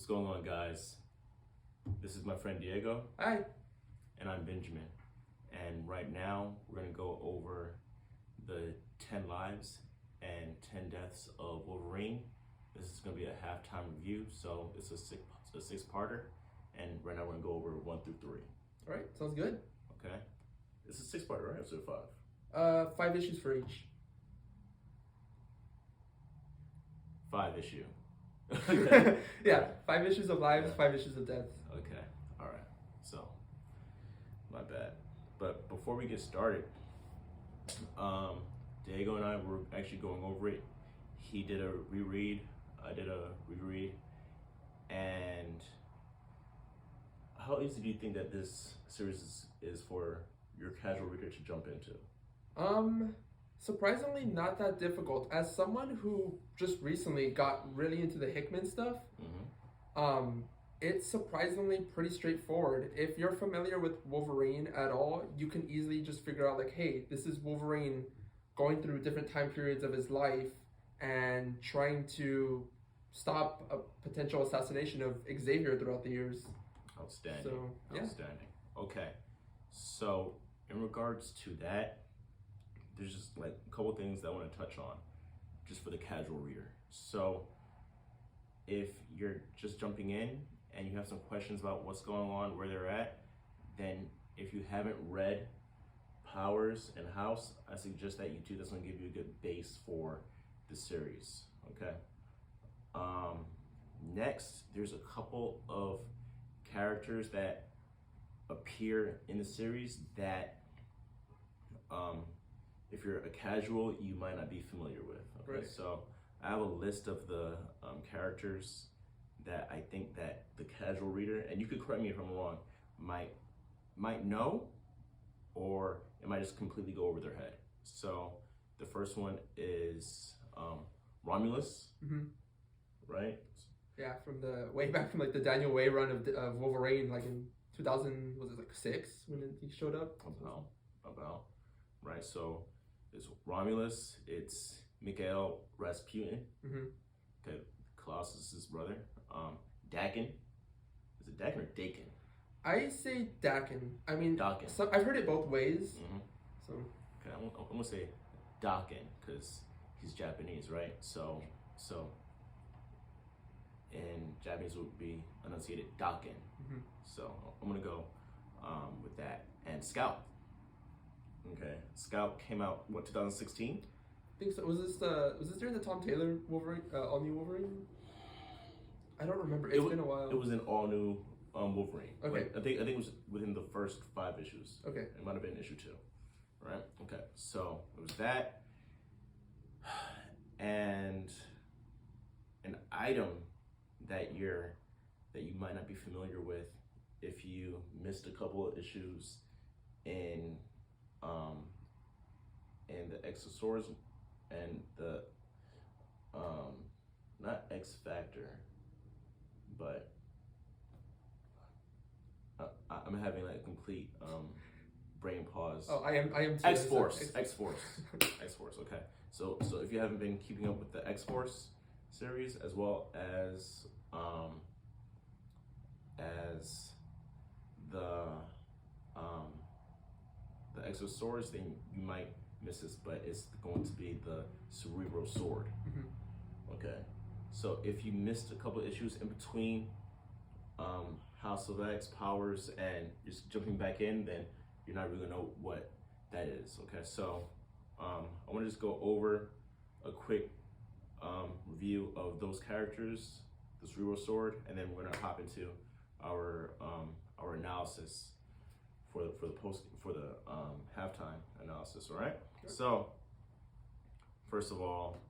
going on, guys? This is my friend Diego. Hi. And I'm Benjamin. And right now, we're going to go over the 10 lives and 10 deaths of Wolverine. This is going to be a halftime review, so it's a six-parter. And right now, we're going to go over 1 through 3. All right, sounds good. Okay. It's a six-parter, right? Episode 5. 5 issues for each. 5 issue. Yeah, 5 issues of lives, 5 issues of deaths. Okay, all right. So, my bad. But before we get started, Diego and I were actually going over it. He did a reread, I did a reread, and how easy do you think that this series is for your casual reader to jump into? Surprisingly not that difficult. As someone who just recently got really into the Hickman stuff, it's surprisingly pretty straightforward. If you're familiar with Wolverine at all, you can easily just figure out like, hey, this is Wolverine going through different time periods of his life and trying to stop a potential assassination of Xavier throughout the years. Outstanding. So, yeah. Outstanding. Okay. So, in regards to that, there's just like a couple things that I want to touch on just for the casual reader. So if you're just jumping in and you have some questions about what's going on, where they're at, then if you haven't read Powers and House, I suggest that you do. That's going to give you a good base for the series. Okay. Next, there's a couple of characters that appear in the series that if you're a casual, you might not be familiar with. Okay, right. So I have a list of the characters that I think that the casual reader, and you could correct me if I'm wrong, might know, or it might just completely go over their head. So the first one is Romulus, right? Yeah, from the way back from like the Daniel Way run of Wolverine, like in 2000, was it like 6 when he showed up? About. Right, so it's Romulus, it's Mikhail Rasputin, okay, Colossus's brother. Dakin, is it Dakin or Dakin? I say Dakin. I mean, Dakin. I've heard it both ways. So okay, I'm gonna say Dakin because he's Japanese, right? So in Japanese would be enunciated Dakin. So I'm gonna go with that. And Scout. Okay, Scout came out 2016. I think so. Was this during the Tom Taylor Wolverine, all new Wolverine? I don't remember. It's been a while. It was an all new Wolverine. Okay. Right? I think it was within the first 5 issues. Okay. It might have been issue 2. Right. Okay. So it was that, and an item that you might not be familiar with if you missed a couple of issues in the Exosaurs and the not X Factor, but I'm having like a complete brain pause. Oh, I am too. X-Force. Okay. So if you haven't been keeping up with the X-Force series as well as the Exosaurs, then you might miss this, but it's going to be the Cerebral Sword. Okay, so if you missed a couple of issues in between House of X, Powers, and just jumping back in, then you're not really gonna know what that is. Okay, so I want to just go over a quick review of those characters, the Cerebral Sword, and then we're gonna hop into our analysis for the halftime analysis. All right. Sure. So first of all,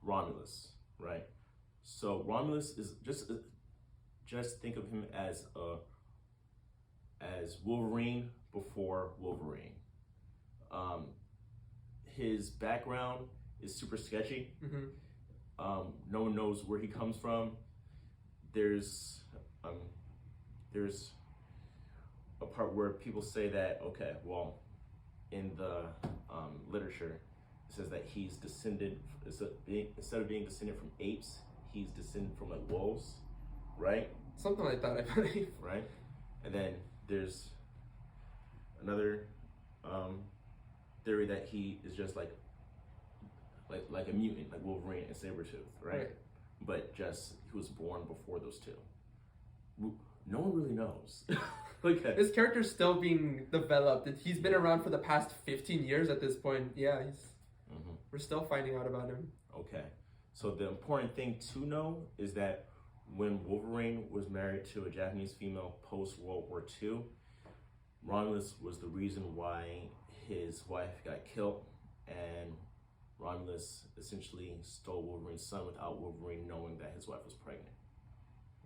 Romulus, right? So Romulus is just think of him as Wolverine before Wolverine. His background is super sketchy. No one knows where he comes from. There's a part where people say that, okay, well, in the literature, it says that he's descended, instead of being descended from apes, he's descended from like wolves. right? Something like that, I believe. Right? And then there's another theory that he is just like a mutant, like Wolverine and Sabretooth, right? But just he was born before those two. No one really knows. His character's still being developed. He's been around for the past 15 years at this point. Yeah, we're still finding out about him. Okay. So the important thing to know is that when Wolverine was married to a Japanese female post-World War II, Romulus was the reason why his wife got killed, and Romulus essentially stole Wolverine's son without Wolverine knowing that his wife was pregnant.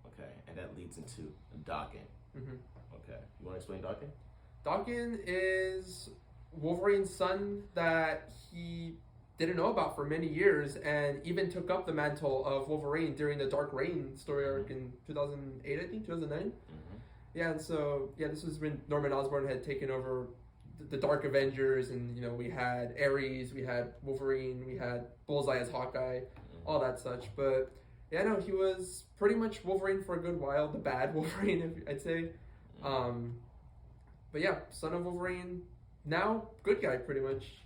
Okay, and that leads into Daken. Okay, you want to explain Daken? Daken is Wolverine's son that he didn't know about for many years, and even took up the mantle of Wolverine during the Dark Reign story arc in 2008, I think, 2009. Yeah, and so, this was when Norman Osborn had taken over the Dark Avengers, and, we had Ares, we had Wolverine, we had Bullseye as Hawkeye, all that such. But, he was pretty much Wolverine for a good while, the bad Wolverine, I'd say. But yeah, son of Wolverine, now good guy, pretty much.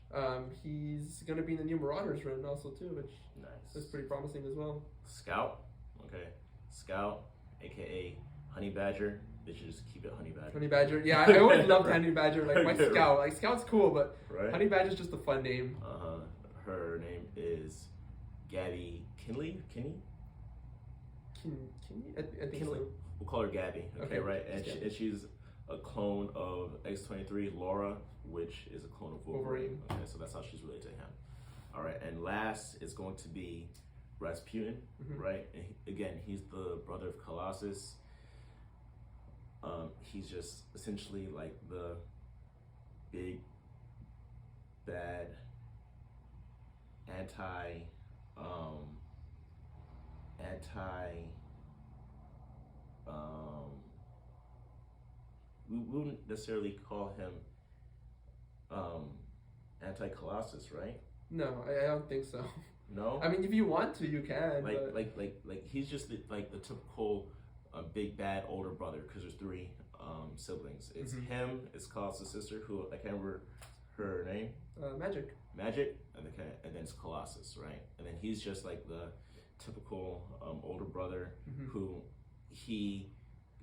He's going to be in the new Marauders run also, too, which is pretty promising as well. Scout, okay. Scout, a.k.a. Honey Badger. They should just keep it Honey Badger. Honey Badger, yeah, I would love Honey Badger, like my Scout. Like, Scout's cool, but Honey Badger's just a fun name. Her name is Gabby Kinley? Kinney? I think Kinley. so. We'll call her Gabby, okay, right? And she's a clone of X-23, Laura, which is a clone of Wolverine. Okay, so that's how she's related to him. All right, and last is going to be Rasputin, right? And again, he's the brother of Colossus. He's just essentially like the big, bad, we wouldn't necessarily call him anti-Colossus, right? No, I don't think so. No? I mean, if you want to, you can. Like he's just the typical big bad older brother, because there's three siblings. It's him, it's Colossus' sister, who I can't remember her name. Magic, and then it's Colossus, right? And then he's just like the typical older brother who he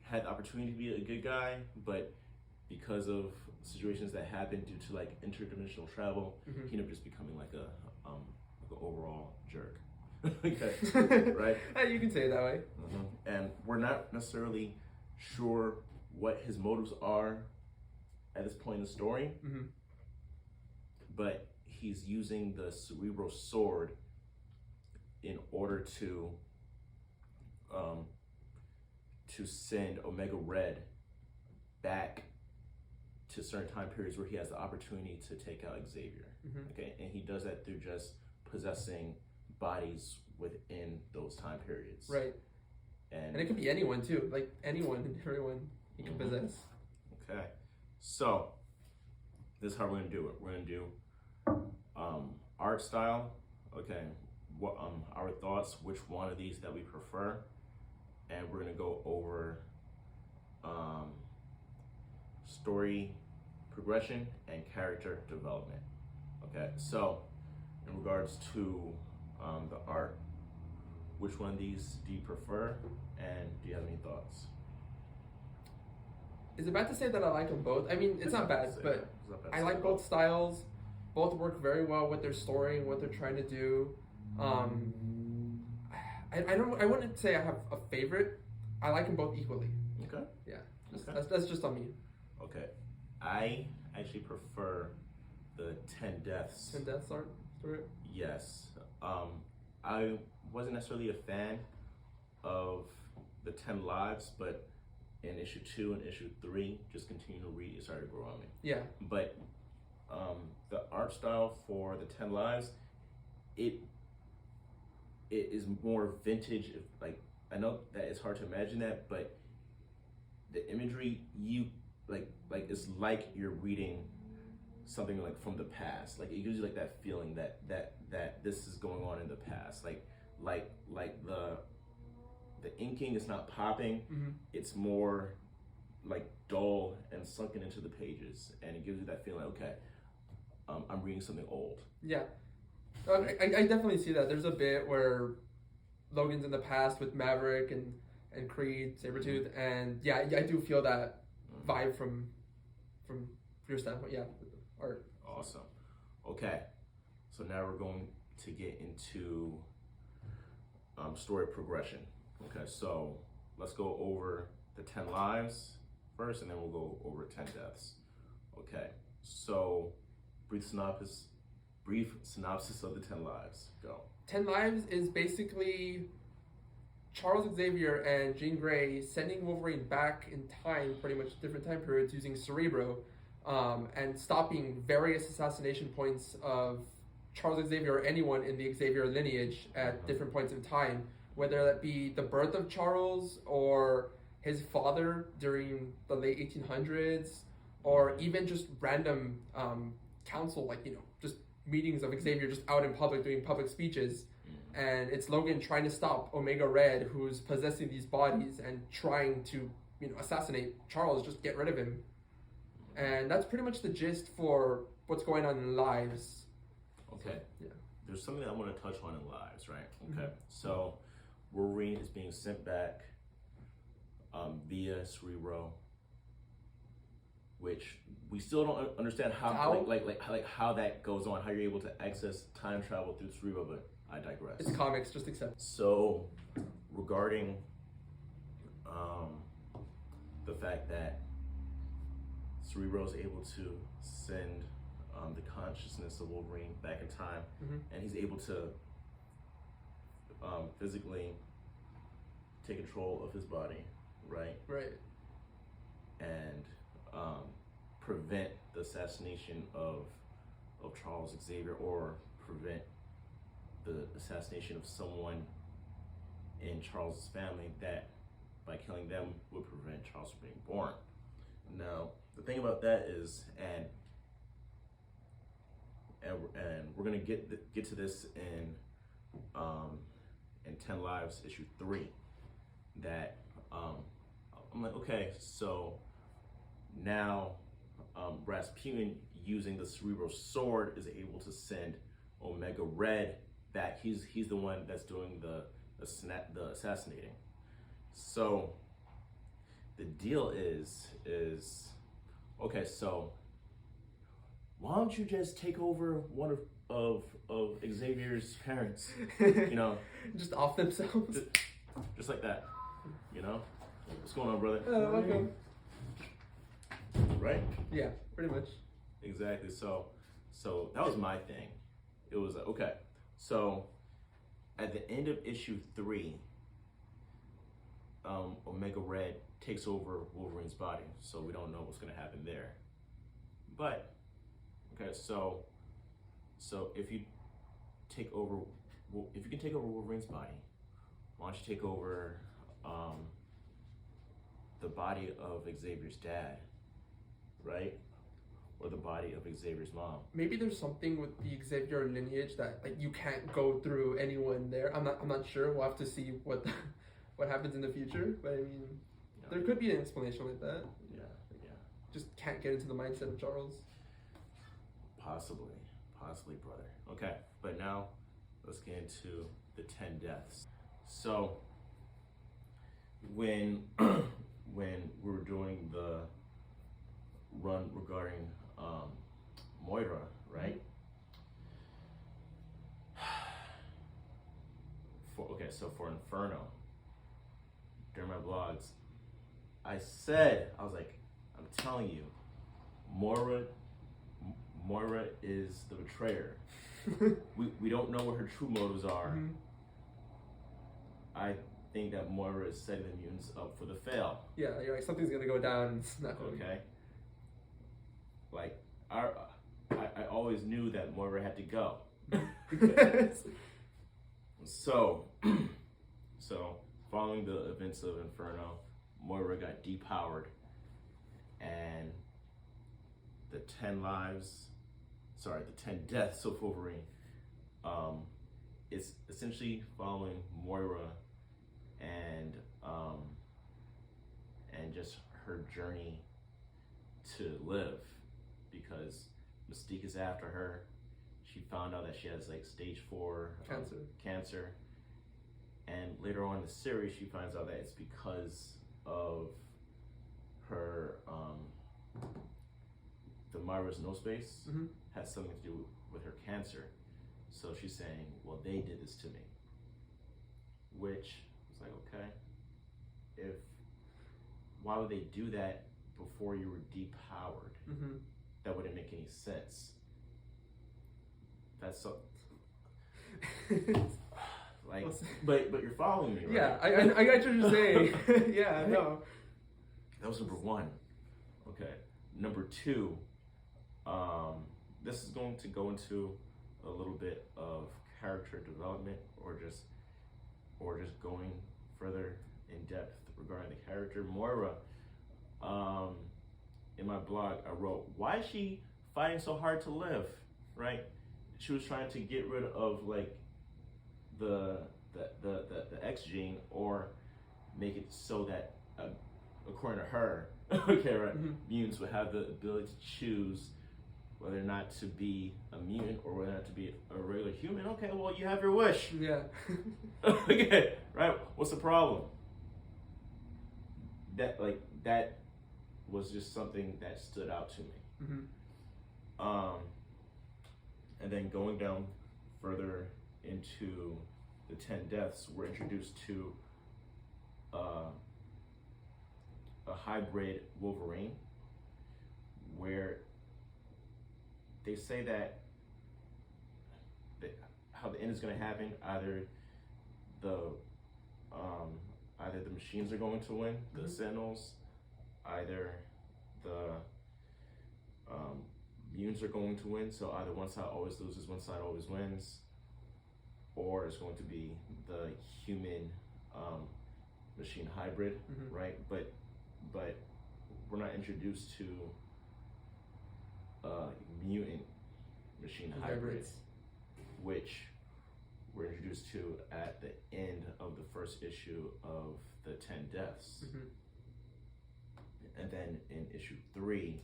had the opportunity to be a good guy, but because of situations that happened due to like interdimensional travel, he ended up just becoming like an overall jerk. Okay, right? You can say it that way. And we're not necessarily sure what his motives are at this point in the story, but he's using the Cerebral Sword in order to send Omega Red back to certain time periods where he has the opportunity to take out Xavier. Okay, and he does that through just possessing bodies within those time periods. Right. And it could be anyone too, like anyone and everyone he can possess. Okay, so this is how we're gonna do it. We're gonna do art style. Okay, what our thoughts, which one of these that we prefer, and we're gonna go over story progression and character development. Okay, so in regards to the art, which one of these do you prefer, and do you have any thoughts? Is it bad to say that I like them both? I mean, it's not bad, but I like both styles. Both work very well with their story and what they're trying to do. I wouldn't say I have a favorite. I like them both equally. Okay. Yeah. That's just on me. Okay. I actually prefer the 10 Deaths. 10 Deaths art story? Yes. I wasn't necessarily a fan of the 10 Lives, but in issue 2 and issue 3, just continue to read, it started to grow on me. Yeah. But the art style for the 10 Lives, it is more vintage. Like, I know that it's hard to imagine that, but the imagery, it's like you're reading something like from the past. Like, it gives you like that feeling that this is going on in the past. Like the inking is not popping. It's more like dull and sunken into the pages, and it gives you that feeling. Okay, I'm reading something old. Yeah, I definitely see that. There's a bit where Logan's in the past with Maverick and Creed, Sabretooth, and yeah, I do feel that vibe from your standpoint. Yeah, art. Awesome. Okay, so now we're going to get into story progression. Okay, so let's go over the 10 lives first, and then we'll go over 10 deaths. Okay, so brief synopsis of the 10 lives. Go. 10 lives is basically Charles Xavier and Jean Grey sending Wolverine back in time, pretty much different time periods, using Cerebro, and stopping various assassination points of Charles Xavier or anyone in the Xavier lineage at different points in time, whether that be the birth of Charles or his father during the late 1800s, or even just random council, like, just meetings of Xavier just out in public doing public speeches. And it's Logan trying to stop Omega Red, who's possessing these bodies and trying to, assassinate Charles, just get rid of him. And that's pretty much the gist for what's going on in Lives. Okay. Yeah. There's something I want to touch on in Lives, right? Okay. So Wolverine is being sent back via Cerebro, which we still don't understand how like how that goes on, how you're able to access time travel through Cerebro, but I digress. It's comics, just accept. So regarding the fact that Cerebro is able to send the consciousness of Wolverine back in time, and he's able to physically take control of his body, right? Right. And prevent the assassination of Charles Xavier, or prevent the assassination of someone in Charles' family that, by killing them, would prevent Charles from being born. Now, the thing about that is, and we're gonna get to this in 10 Lives issue 3, that I'm like, okay, so now Rasputin, using the Cerebro sword, is able to send Omega Red back. He's the one that's doing the assassinating. So the deal is okay, so why don't you just take over one of Xavier's parents? Just off themselves. Just like that. What's going on, brother? Welcome. Right? Yeah, pretty much. Exactly. So that was my thing. It was like, okay, so at the end of issue 3, Omega Red takes over Wolverine's body, so we don't know what's going to happen there. But okay, so if you can take over Wolverine's body, why don't you take over the body of Xavier's dad, right? Or the body of Xavier's mom. Maybe there's something with the Xavier lineage that, like, you can't go through anyone there. I'm not sure. We'll have to see what happens in the future. But I mean, there could be an explanation like that. Yeah. Just can't get into the mindset of Charles. Possibly, brother. Okay, but now let's get into the 10 deaths. So when we were doing the run regarding Moira, right? For Inferno, during my vlogs, I was like, I'm telling you, Moira is the betrayer. we don't know what her true motives are. I think that Moira is setting the mutants up for the fail. Yeah, you're right. Something's gonna go down. It's not going. Okay. Like, I always knew that Moira had to go. So following the events of Inferno, Moira got depowered, and the 10 deaths of Wolverine is essentially following Moira and her journey to live, because Mystique is after her. She found out that she has like stage 4 cancer, and later on in the series, she finds out that it's because of her the Myra's no space has something to do with her cancer. So she's saying, well, they did this to me, which was like, okay, why would they do that before you were depowered? That wouldn't make any sense. That's so like, but you're following me, right? Yeah, I got what you're saying. Yeah, no. That was number 1. Okay, number 2. This is going to go into a little bit of character development, or just going further in depth regarding the character Moira. In my blog, I wrote, why is she fighting so hard to live? Right? She was trying to get rid of like the X gene, or make it so that according to her, okay, right, mutants would have the ability to choose whether or not to be a mutant or whether or not to be a regular human. Okay, well, you have your wish. Yeah. Okay, right? What's the problem? That was just something that stood out to me. And then going down further into the 10 deaths, we're introduced to a hybrid Wolverine, where they say that how the end is going to happen, either the machines are going to win, the Sentinels, either the mutants are going to win, so either one side always loses, one side always wins, or it's going to be the human machine hybrid, right? But we're not introduced to mutant machine hybrid, which we're introduced to at the end of the first issue of the 10 deaths. And then in issue 3,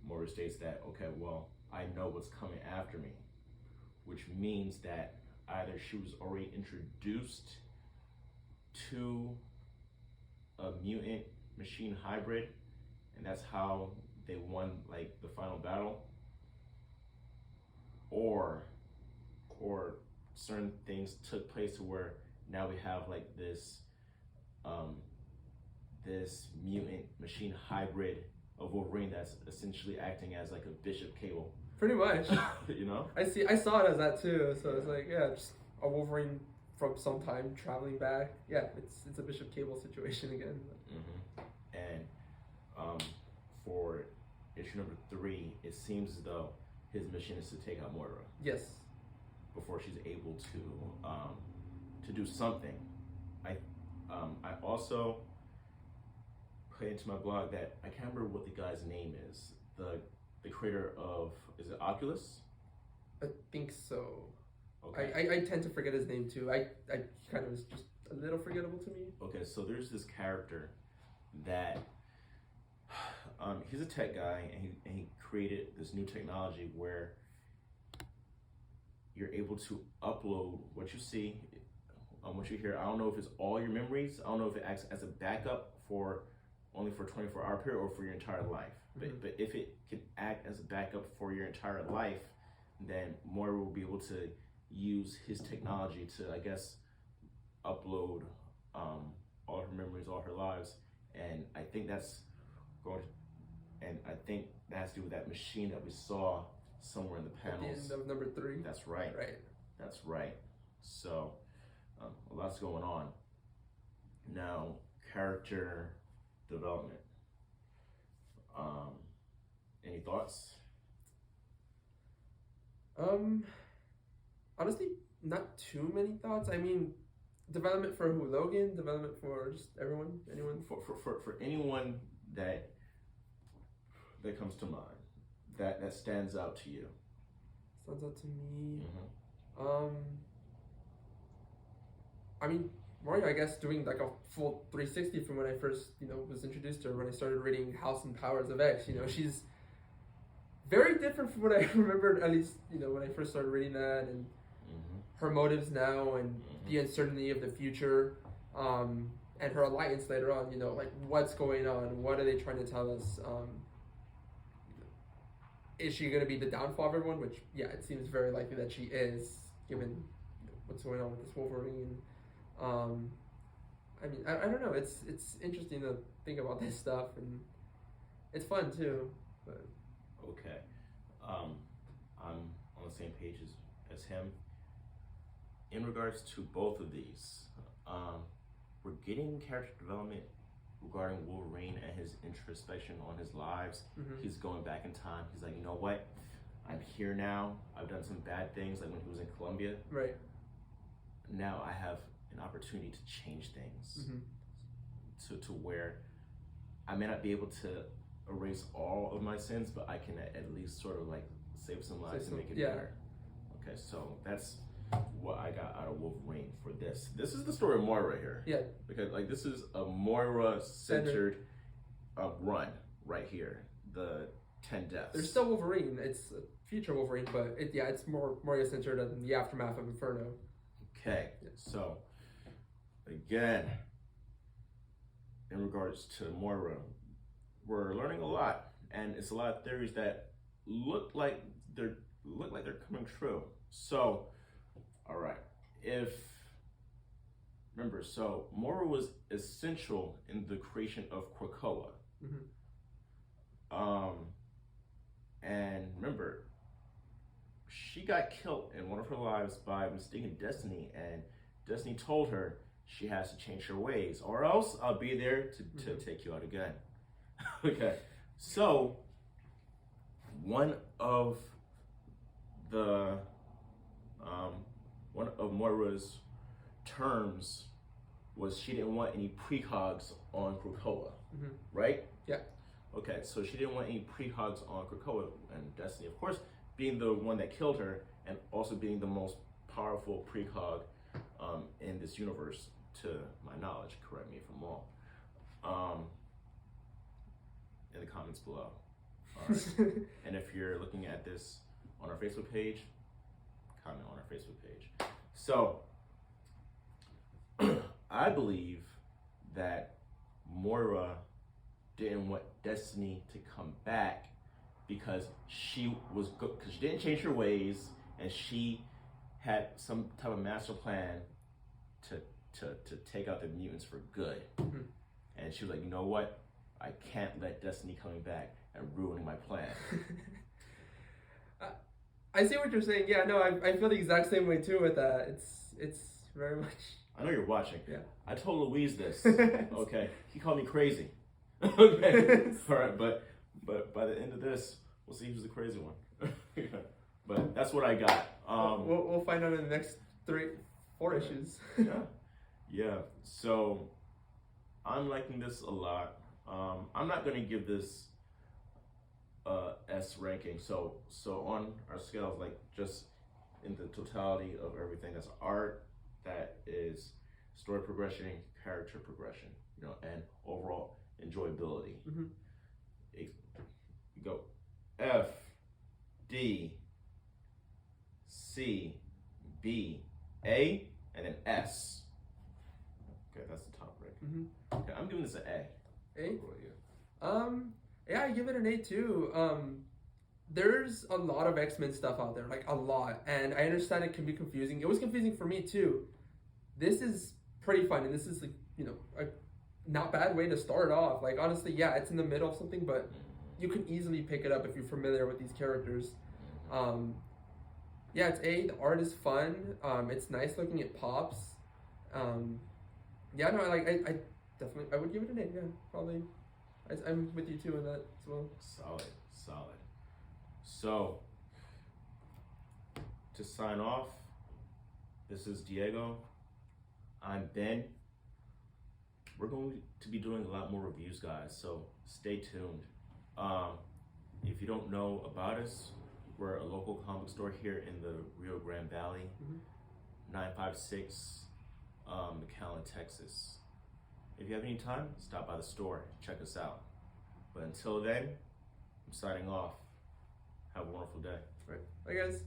Moira states that, okay, well, I know what's coming after me, which means that either she was already introduced to a mutant machine hybrid, and that's how they won like the final battle, or certain things took place to where now we have like this this mutant machine hybrid of Wolverine that's essentially acting as like a Bishop Cable. Pretty much. You know? I saw it as that too. So it's like, yeah, just a Wolverine from some time traveling back. Yeah, it's a Bishop Cable situation again. And for issue number 3, it seems as though his mission is to take out Moira. Yes. Before she's able to do something. I also put into my blog that I can't remember what the guy's name is. The creator of, is it Oculus? I think so. Okay. I tend to forget his name too. I kind of is just a little forgettable to me. Okay, so there's this character that he's a tech guy, and he created this new technology where you're able to upload what you see, what you hear. I don't know if it's all your memories. I don't know if it acts as a backup for only for 24-hour period or for your entire life. But if it can act as a backup for your entire life, then Moira will be able to use his technology to, I guess, upload all her memories, all her lives. And I think that's going to, and I think that has to do with that machine that we saw somewhere in the panels. At the end of number 3. That's right. Right. That's right. So a lot's going on. Now, character development. Any thoughts? Honestly, not too many thoughts. I mean, development for who? Logan? Development for just everyone? Anyone? For anyone that comes to mind, that stands out to you. Stands out to me. I mean, Moria, I guess, doing like a full 360 from when I first, was introduced to her, when I started reading House and Powers of X. She's very different from what I remembered, at least, when I first started reading that, and her motives now, and the uncertainty of the future, and her alliance later on, like what's going on, what are they trying to tell us, is she going to be the downfall of everyone, which, yeah, it seems very likely that she is, given what's going on with this Wolverine. I mean, I don't know, it's interesting to think about this stuff, and it's fun too, but... Okay. I'm on the same page as him. In regards to both of these, we're getting character development regarding Wolverine and his introspection on his lives. He's going back in time. He's like, you know what? I'm here now. I've done some bad things, like when he was in Colombia. Right. Now I have an opportunity to change things to where I may not be able to erase all of my sins, but I can at least sort of like save some lives and make it better. Okay, so that's what I got out of Wolverine for this. This is the story of Moira here. Yeah. Because like this is a Moira-centered run right here. The 10 deaths. There's still Wolverine. It's a future Wolverine, but it's more Moira-centered than the aftermath of Inferno. Okay, so again, in regards to Moira, we're learning a lot, and it's a lot of theories that look like they're coming true. So, all right, remember, so Moira was essential in the creation of Krakoa. And remember, she got killed in one of her lives by mistaken Destiny, and Destiny told her she has to change her ways, or else I'll be there to take you out again. Okay, so one of Moira's terms was she didn't want any precogs on Krakoa, right? Yeah. Okay, so she didn't want any precogs on Krakoa, and Destiny, of course, being the one that killed her, and also being the most powerful precog in this universe, to my knowledge. Correct me if I'm wrong. In the comments below. All right. And if you're looking at this on our Facebook page, comment on our Facebook page. So, I believe that Moira didn't want Destiny to come back because she was good, because she didn't change her ways, and she had some type of master plan to take out the mutants for good. And she was like, you know what? I can't let Destiny coming back and ruining my plan. I see what you're saying. Yeah, no, I feel the exact same way too with that. It's very much... I know you're watching. Yeah. I told Louise this. Okay. He called me crazy. Okay. All right, but by the end of this, we'll see who's the crazy one. But that's what I got. We'll find out in the next 4 issues. Yeah. So I'm liking this a lot. I'm not going to give this S ranking. So on our scales, like just in the totality of everything, that's art, that is story progression, character progression, and overall enjoyability. You go F, D, C, B, A, and then S. Okay, that's the top ranking. Okay, I'm giving this an A. A? Yeah, I give it an A too. There's a lot of X-Men stuff out there, like a lot, and I understand it can be confusing. It was confusing for me too. This is pretty fun, and this is, like, a not bad way to start off. Like, honestly, yeah, it's in the middle of something, but you can easily pick it up if you're familiar with these characters. Yeah, it's A. The art is fun. It's nice looking. It pops. Yeah, no, I definitely, I would give it an A. Yeah, probably. I'm with you too on that as well. Solid. So, to sign off, this is Diego. I'm Ben. We're going to be doing a lot more reviews, guys, so stay tuned. If you don't know about us, we're a local comic store here in the Rio Grande Valley, 956 McAllen, Texas. If you have any time, stop by the store, check us out. But until then, I'm signing off. Have a wonderful day. Right. Bye, guys.